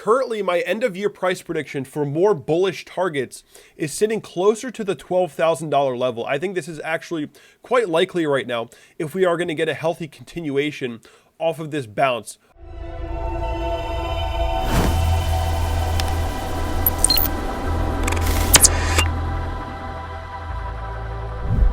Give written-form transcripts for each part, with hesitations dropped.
Currently, my end of year price prediction for more bullish targets is sitting closer to the $12,000 level. I think this is actually quite likely right now if we are going to get a healthy continuation off of this bounce.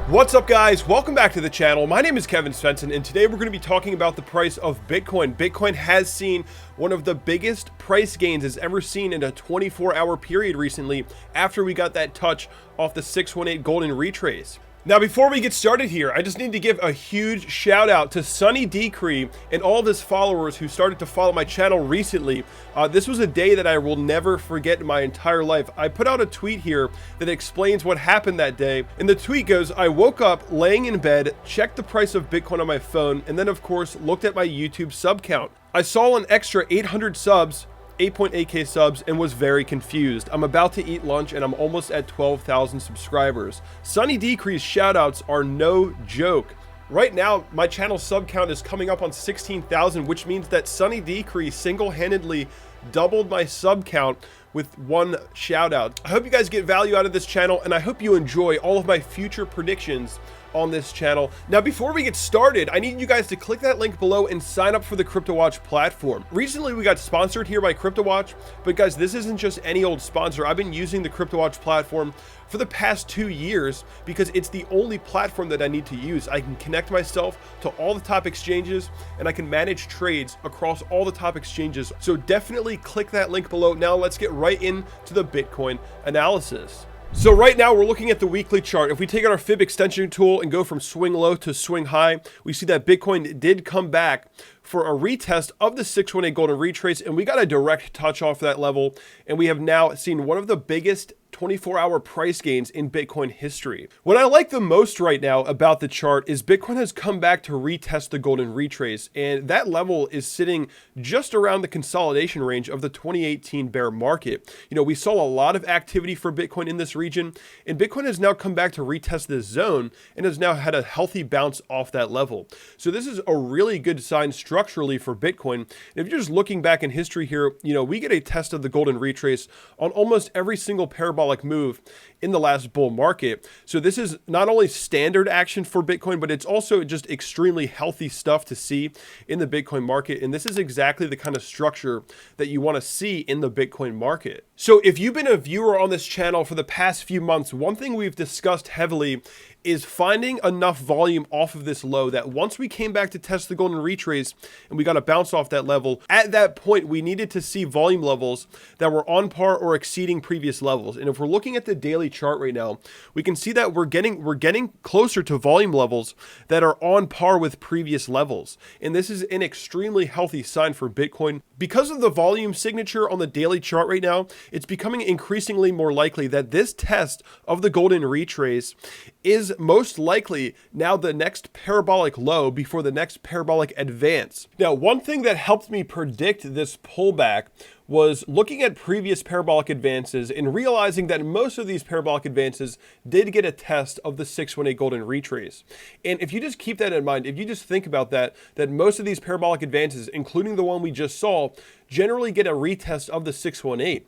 What's up, guys? Welcome back to the channel. My name is Kevin Svenson, and today we're going to be talking about the price of Bitcoin. Bitcoin has seen one of the biggest price gains it's ever seen in a 24-hour period recently after we got that touch off the 618 golden retrace. Now, before we get started here, I just need to give a huge shout out to Sunny Decree and all of his followers who started to follow my channel recently. This was a day that I will never forget in my entire life. I put out a tweet here that explains what happened that day. And the tweet goes, I woke up laying in bed, checked the price of Bitcoin on my phone, and then of course looked at my YouTube sub count. I saw an extra 800 subs, 8.8k subs, and was very confused. I'm about to eat lunch and I'm almost at 12,000 subscribers. Sunny Decrease shoutouts are no joke. Right now, my channel sub count is coming up on 16,000, which means that Sunny Decrease single-handedly doubled my sub count with one shout out. I hope you guys get value out of this channel, and I hope you enjoy all of my future predictions on this channel. Now, before we get started, I need you guys to click that link below and sign up for the CryptoWatch platform. Recently, we got sponsored here by CryptoWatch, but guys, this isn't just any old sponsor. I've been using the CryptoWatch platform for the past 2 years because it's the only platform that I need to use. I can connect myself to all the top exchanges and I can manage trades across all the top exchanges. So definitely click that link below. Now let's get right into the Bitcoin analysis. So right now we're looking at the weekly chart. If we take out our fib extension tool and go from swing low to swing high, we see that Bitcoin did come back for a retest of the 618 golden retrace, and we got a direct touch off that level, and we have now seen one of the biggest 24-hour price gains in Bitcoin history. What I like the most right now about the chart is Bitcoin has come back to retest the golden retrace, and that level is sitting just around the consolidation range of the 2018 bear market. You know, we saw a lot of activity for Bitcoin in this region, and Bitcoin has now come back to retest this zone and has now had a healthy bounce off that level. So this is a really good sign structurally for Bitcoin. And if you're just looking back in history here, you know, we get a test of the golden retrace on almost every single parabolic move in the last bull market. So this is not only standard action for Bitcoin, but it's also just extremely healthy stuff to see in the Bitcoin market. And this is exactly the kind of structure that you want to see in the Bitcoin market. So if you've been a viewer on this channel for the past few months, one thing we've discussed heavily is finding enough volume off of this low that once we came back to test the golden retrace and we got a bounce off that level, at that point we needed to see volume levels that were on par or exceeding previous levels. And if we're looking at the daily chart right now, we can see that we're getting closer to volume levels that are on par with previous levels. And this is an extremely healthy sign for Bitcoin. Because of the volume signature on the daily chart right now, it's becoming increasingly more likely that this test of the golden retrace is most likely now the next parabolic low before the next parabolic advance. Now, one thing that helped me predict this pullback was looking at previous parabolic advances and realizing that most of these parabolic advances did get a test of the 618 golden retrace. And if you just keep that in mind, if you just think about that most of these parabolic advances, including the one we just saw, generally get a retest of the 618.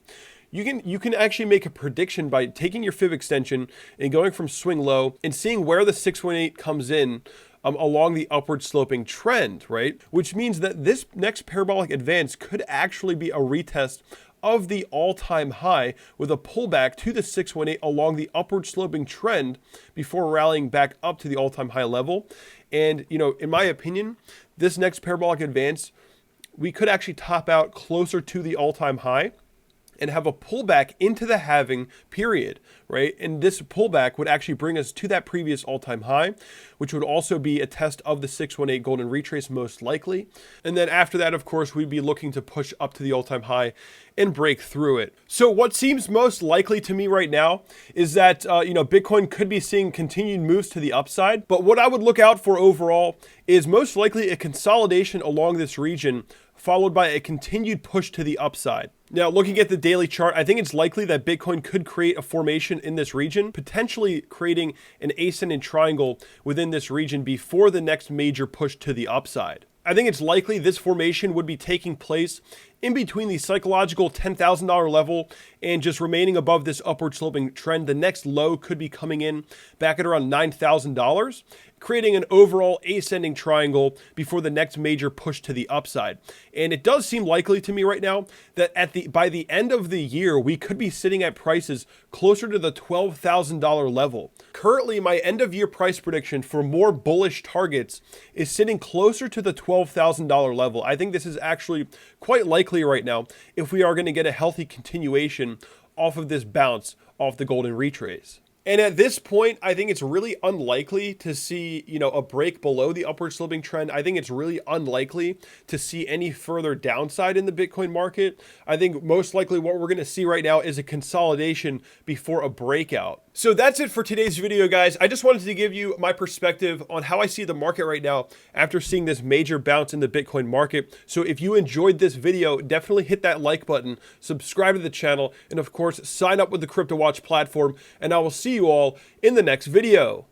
You can actually make a prediction by taking your fib extension and going from swing low and seeing where the 618 comes in along the upward sloping trend, right? Which means that this next parabolic advance could actually be a retest of the all-time high with a pullback to the 618 along the upward sloping trend before rallying back up to the all-time high level. And, you know, in my opinion, this next parabolic advance, we could actually top out closer to the all-time high and have a pullback into the halving period, right? And this pullback would actually bring us to that previous all-time high, which would also be a test of the 618 golden retrace most likely. And then after that, of course, we'd be looking to push up to the all-time high and break through it. So what seems most likely to me right now is that, Bitcoin could be seeing continued moves to the upside. But what I would look out for overall is most likely a consolidation along this region, followed by a continued push to the upside. Now, looking at the daily chart, I think it's likely that Bitcoin could create a formation in this region, potentially creating an ascendant triangle within this region before the next major push to the upside. I think it's likely this formation would be taking place in between the psychological $10,000 level and just remaining above this upward sloping trend. The next low could be coming in back at around $9,000, creating an overall ascending triangle before the next major push to the upside. And it does seem likely to me right now that by the end of the year, we could be sitting at prices closer to the $12,000 level. Currently, my end of year price prediction for more bullish targets is sitting closer to the $12,000 level. I think this is actually quite likely right now if we are going to get a healthy continuation off of this bounce off the golden retrace. And at this point, I think it's really unlikely to see, a break below the upward sloping trend. I think it's really unlikely to see any further downside in the Bitcoin market. I think most likely what we're going to see right now is a consolidation before a breakout. So that's it for today's video, guys. I just wanted to give you my perspective on how I see the market right now after seeing this major bounce in the Bitcoin market. So if you enjoyed this video, definitely hit that like button, subscribe to the channel, and of course, sign up with the CryptoWatch platform, and I will see you all in the next video.